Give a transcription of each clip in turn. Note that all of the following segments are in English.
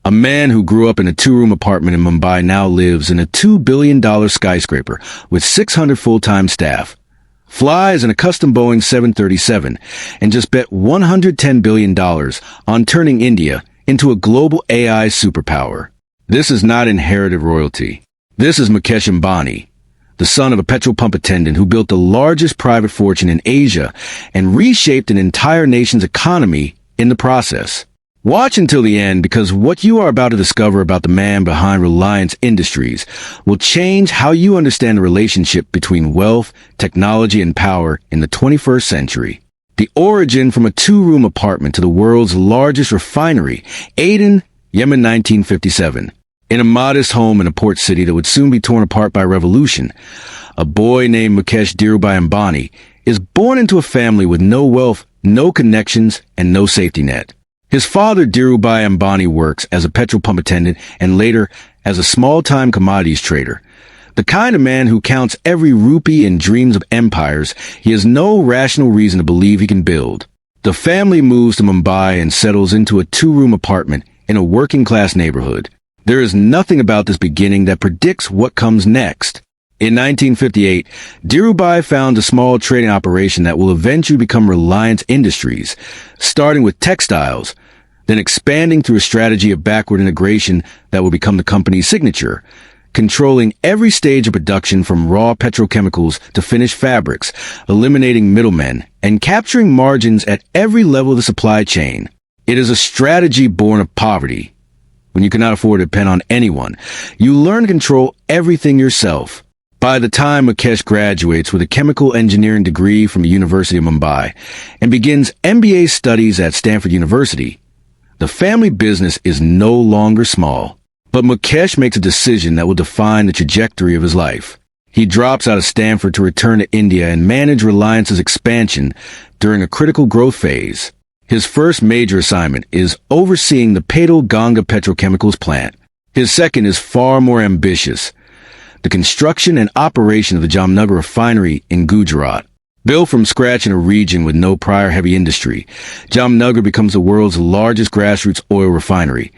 A man who grew up in a two-room apartment in Mumbai now lives in a $2 billion skyscraper with 600 full-time staff, flies in a custom Boeing 737, and just bet $110 billion on turning India into a global AI superpower. This is not inherited royalty. This is Mukesh Ambani, the son of a petrol pump attendant who built the largest private fortune in Asia and reshaped an entire nation's economy in the process. Watch until the end, because what you are about to discover about the man behind Reliance Industries will change how you understand the relationship between wealth, technology, and power in the 21st century. The origin from a two-room apartment to the world's largest refinery, Aden, Yemen, 1957. In a modest home in a port city that would soon be torn apart by revolution, a boy named Mukesh Ambani is born into a family with no wealth, no connections, and no safety net. His father, Dhirubhai Ambani, works as a petrol pump attendant and later as a small-time commodities trader. The kind of man who counts every rupee and dreams of empires he has no rational reason to believe he can build. The family moves to Mumbai and settles into a two-room apartment in a working-class neighborhood. There is nothing about this beginning that predicts what comes next. In 1958, Dhirubhai found a small trading operation that will eventually become Reliance Industries, starting with textiles, then expanding through a strategy of backward integration that will become the company's signature, controlling every stage of production from raw petrochemicals to finished fabrics, eliminating middlemen, and capturing margins at every level of the supply chain. It is a strategy born of poverty. When you cannot afford to depend on anyone, you learn to control everything yourself. By the time Mukesh graduates with a chemical engineering degree from the University of Mumbai and begins MBA studies at Stanford University, the family business is no longer small. But Mukesh makes a decision that will define the trajectory of his life. He drops out of Stanford to return to India and manage Reliance's expansion during a critical growth phase. His first major assignment is overseeing the Patal Ganga petrochemicals plant. His second is far more ambitious: the construction and operation of the Jamnagar refinery in Gujarat. Built from scratch in a region with no prior heavy industry, Jamnagar becomes the world's largest grassroots oil refinery,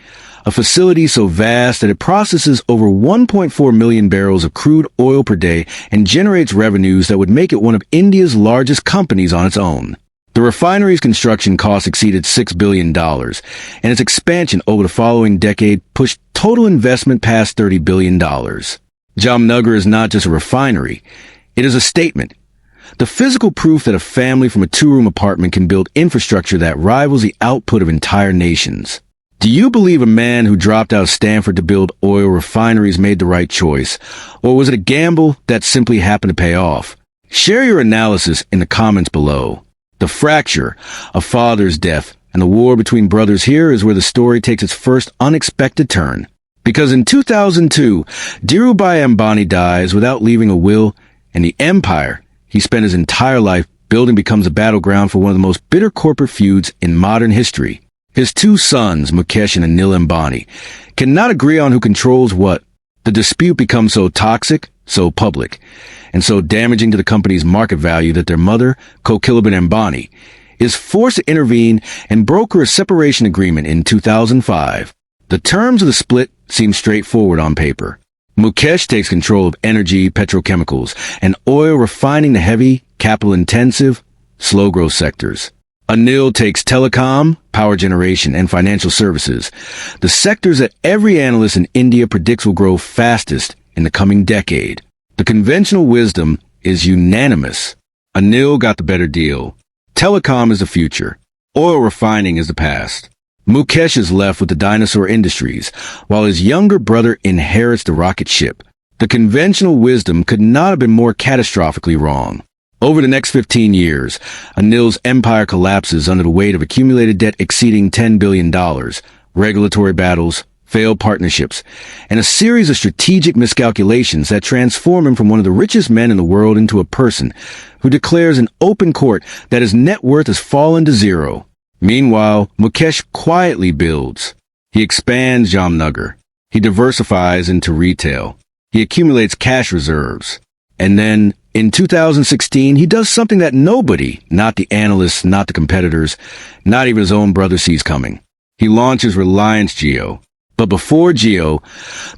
a facility so vast that it processes over 1.4 million barrels of crude oil per day and generates revenues that would make it one of India's largest companies on its own. The refinery's construction cost exceeded $6 billion, and its expansion over the following decade pushed total investment past $30 billion. Jamnagar is not just a refinery, it is a statement. The physical proof that a family from a two-room apartment can build infrastructure that rivals the output of entire nations. Do you believe a man who dropped out of Stanford to build oil refineries made the right choice, or was it a gamble that simply happened to pay off? Share your analysis in the comments below. The fracture, a father's death, and the war between brothers here is where the story takes its first unexpected turn. Because in 2002, Dhirubhai Ambani dies without leaving a will, and the empire he spent his entire life building becomes a battleground for one of the most bitter corporate feuds in modern history. His two sons, Mukesh and Anil Ambani, cannot agree on who controls what. The dispute becomes so toxic, so public, and so damaging to the company's market value that their mother, Kokilabhan Ambani, is forced to intervene and broker a separation agreement in 2005. The terms of the split seem straightforward on paper. Mukesh takes control of energy, petrochemicals, and oil refining, the heavy, capital-intensive, slow-growth sectors. Anil takes telecom, power generation, and financial services, the sectors that every analyst in India predicts will grow fastest in the coming decade. The conventional wisdom is unanimous. Anil got the better deal. Telecom is the future. Oil refining is the past. Mukesh is left with the dinosaur industries, while his younger brother inherits the rocket ship. The conventional wisdom could not have been more catastrophically wrong. Over the next 15 years, Anil's empire collapses under the weight of accumulated debt exceeding $10 billion, regulatory battles, failed partnerships, and a series of strategic miscalculations that transform him from one of the richest men in the world into a person who declares in open court that his net worth has fallen to zero. Meanwhile, Mukesh quietly builds. He expands Jamnagar. He diversifies into retail. He accumulates cash reserves. And then, in 2016, he does something that nobody, not the analysts, not the competitors, not even his own brother, sees coming. He launches Reliance Jio, But before Jio,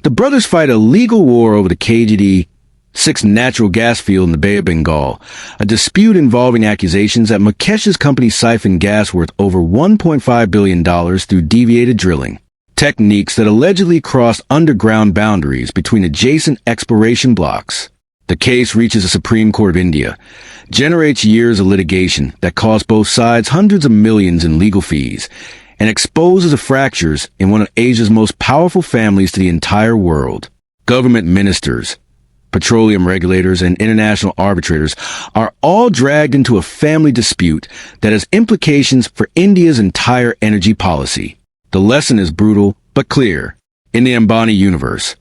the brothers fight a legal war over the KGD-6 natural gas field in the Bay of Bengal, a dispute involving accusations that Mukesh's company siphoned gas worth over $1.5 billion through deviated drilling, techniques that allegedly crossed underground boundaries between adjacent exploration blocks. The case reaches the Supreme Court of India, generates years of litigation that cost both sides hundreds of millions in legal fees, and exposes the fractures in one of Asia's most powerful families to the entire world. Government ministers, petroleum regulators, and international arbitrators are all dragged into a family dispute that has implications for India's entire energy policy. The lesson is brutal but clear. In the Ambani universe,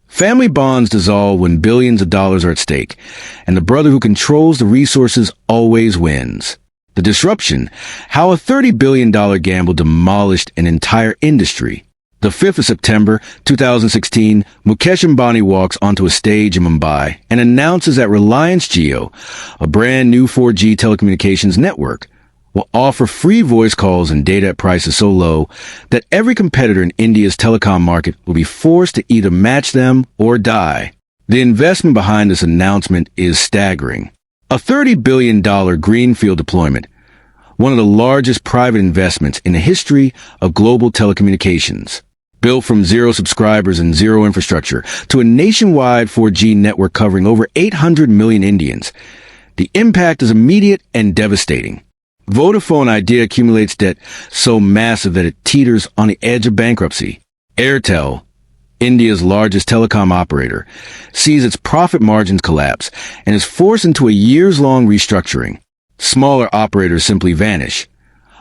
family bonds dissolve when billions of dollars are at stake, and the brother who controls the resources always wins. The disruption, how a $30 billion gamble demolished an entire industry. The 5th of September, 2016, Mukesh Ambani walks onto a stage in Mumbai and announces that Reliance Jio, a brand new 4G telecommunications network, will offer free voice calls and data at prices so low that every competitor in India's telecom market will be forced to either match them or die. The investment behind this announcement is staggering. A $30 billion greenfield deployment, one of the largest private investments in the history of global telecommunications. Built from zero subscribers and zero infrastructure to a nationwide 4G network covering over 800 million Indians, the impact is immediate and devastating. Vodafone Idea accumulates debt so massive that it teeters on the edge of bankruptcy. Airtel, India's largest telecom operator, sees its profit margins collapse and is forced into a years-long restructuring. Smaller operators simply vanish,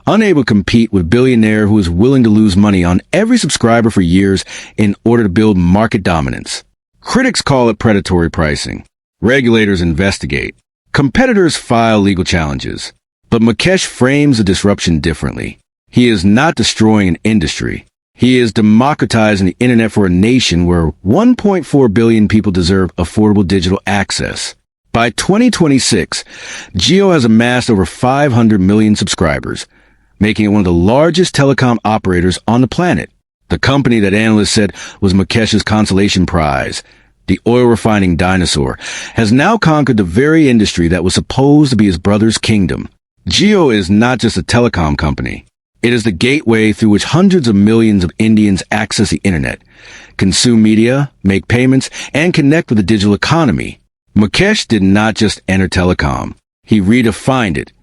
unable to compete with Billionaire, who is willing to lose money on every subscriber for years in order to build market dominance. Critics call it predatory pricing. Regulators investigate. Competitors file legal challenges. But Mukesh frames the disruption differently. He is not destroying an industry. He is democratizing the internet for a nation where 1.4 billion people deserve affordable digital access. By 2026, Jio has amassed over 500 million subscribers, making it one of the largest telecom operators on the planet. The company that analysts said was Mukesh's consolation prize, the oil refining dinosaur, has now conquered the very industry that was supposed to be his brother's kingdom. Jio is not just a telecom company. It is the gateway through which hundreds of millions of Indians access the internet, consume media, make payments, and connect with the digital economy. Mukesh did not just enter telecom. He redefined it.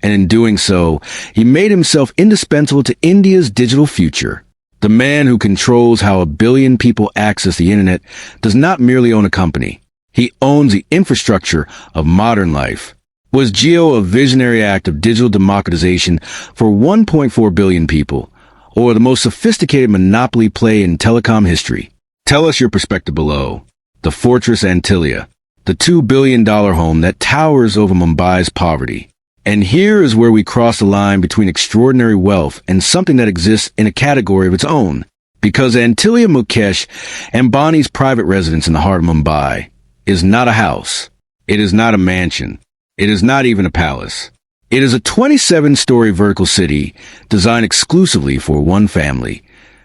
And in doing so, he made himself indispensable to India's digital future. The man who controls how a billion people access the internet does not merely own a company. He owns the infrastructure of modern life. Was Jio a visionary act of digital democratization for 1.4 billion people, or the most sophisticated monopoly play in telecom history? Tell us your perspective below. The Fortress Antilia, the $2 billion home that towers over Mumbai's poverty. And here is where we cross the line between extraordinary wealth and something that exists in a category of its own. Because Antilia Mukesh Ambani's private residence in the heart of Mumbai is not a house. It is not a mansion. It is not even a palace. It is a 27-story vertical city designed exclusively for one family,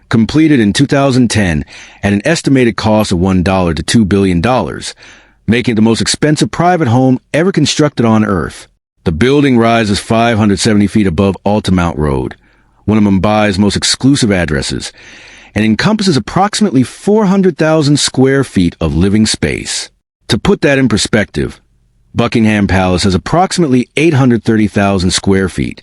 completed in 2010 at an estimated cost of $1 to $2 billion, making it the most expensive private home ever constructed on Earth. The building rises 570 feet above Altamount Road, one of Mumbai's most exclusive addresses, and encompasses approximately 400,000 square feet of living space. To put that in perspective, Buckingham Palace has approximately 830,000 square feet,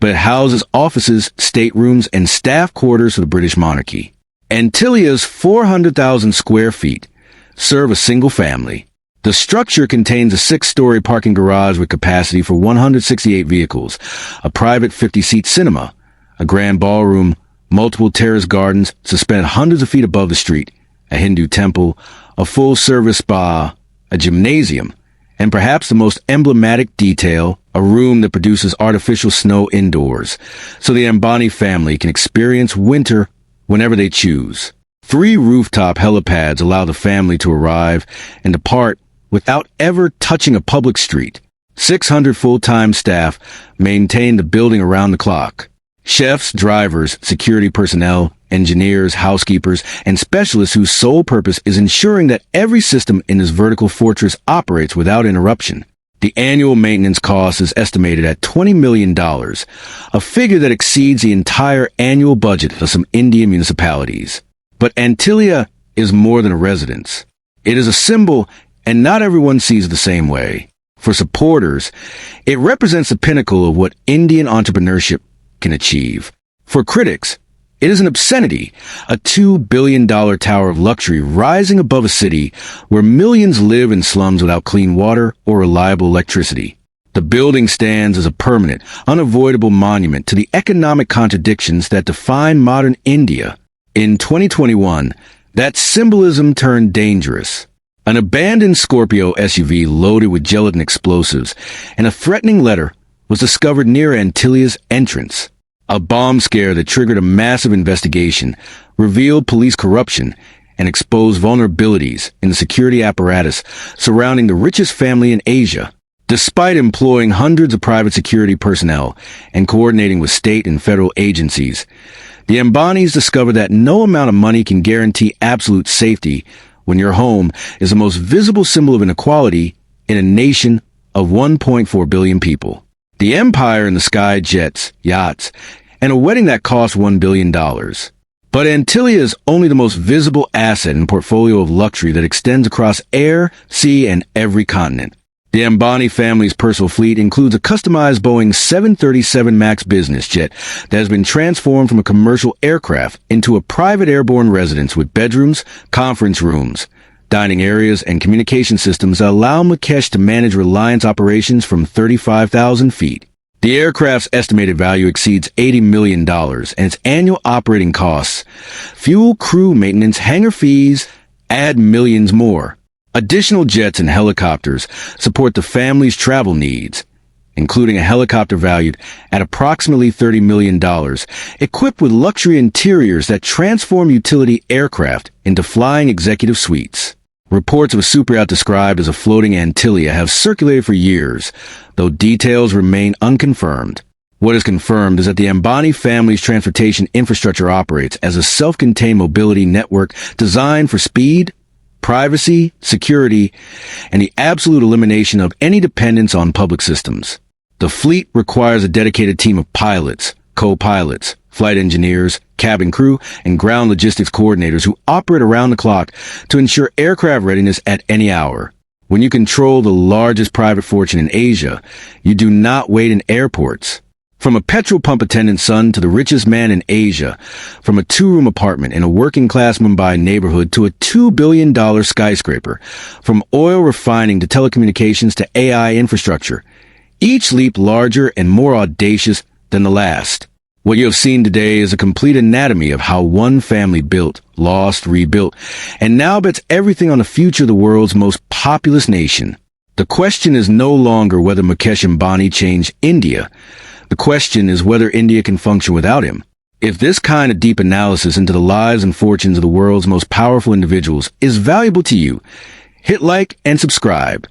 but it houses offices, staterooms, and staff quarters for the British monarchy. Antilia's 400,000 square feet serve a single family. The structure contains a 6-story parking garage with capacity for 168 vehicles, a private 50-seat cinema, a grand ballroom, multiple terrace gardens suspended hundreds of feet above the street, a Hindu temple, a full-service spa, a gymnasium, and perhaps the most emblematic detail, a room that produces artificial snow indoors, so the Ambani family can experience winter whenever they choose. 3 rooftop helipads allow the family to arrive and depart without ever touching a public street. 600 full-time staff maintain the building around the clock. Chefs, drivers, security personnel, engineers, housekeepers, and specialists whose sole purpose is ensuring that every system in this vertical fortress operates without interruption. The annual maintenance cost is estimated at $20 million, a figure that exceeds the entire annual budget of some Indian municipalities. But Antilia is more than a residence. It is a symbol, and not everyone sees it the same way. For supporters, it represents the pinnacle of what Indian entrepreneurship can achieve. For critics, it is an obscenity, a $2 billion tower of luxury rising above a city where millions live in slums without clean water or reliable electricity. The building stands as a permanent, unavoidable monument to the economic contradictions that define modern India. In 2021, that symbolism turned dangerous. An abandoned Scorpio SUV loaded with gelatin explosives and a threatening letter was discovered near Antilia's entrance. A bomb scare that triggered a massive investigation, revealed police corruption, and exposed vulnerabilities in the security apparatus surrounding the richest family in Asia. Despite employing hundreds of private security personnel and coordinating with state and federal agencies, the Ambanis discovered that no amount of money can guarantee absolute safety when your home is the most visible symbol of inequality in a nation of 1.4 billion people. The empire in the sky, jets, yachts, and a wedding that cost $1 billion. But Antilia is only the most visible asset in a portfolio of luxury that extends across air, sea, and every continent. The Ambani family's personal fleet includes a customized Boeing 737 MAX business jet that has been transformed from a commercial aircraft into a private airborne residence with bedrooms, conference rooms, dining areas, and communication systems that allow Mukesh to manage Reliance operations from 35,000 feet. The aircraft's estimated value exceeds $80 million, and its annual operating costs, fuel, crew maintenance, hangar fees, add millions more. Additional jets and helicopters support the family's travel needs, including a helicopter valued at approximately $30 million, equipped with luxury interiors that transform utility aircraft into flying executive suites. Reports of a super yacht described as a floating Antilia have circulated for years, though details remain unconfirmed. What is confirmed is that the Ambani family's transportation infrastructure operates as a self-contained mobility network designed for speed, privacy, security, and the absolute elimination of any dependence on public systems. The fleet requires a dedicated team of pilots, co-pilots, flight engineers, cabin crew, and ground logistics coordinators who operate around the clock to ensure aircraft readiness at any hour. When you control the largest private fortune in Asia, you do not wait in airports. From a petrol pump attendant's son to the richest man in Asia, from a two-room apartment in a working-class Mumbai neighborhood to a $2 billion skyscraper, from oil refining to telecommunications to AI infrastructure, each leap larger and more audacious than the last. What you have seen today is a complete anatomy of how one family built, lost, rebuilt, and now bets everything on the future of the world's most populous nation. The question is no longer whether Mukesh Ambani changed India. The question is whether India can function without him. If this kind of deep analysis into the lives and fortunes of the world's most powerful individuals is valuable to you, hit like and subscribe.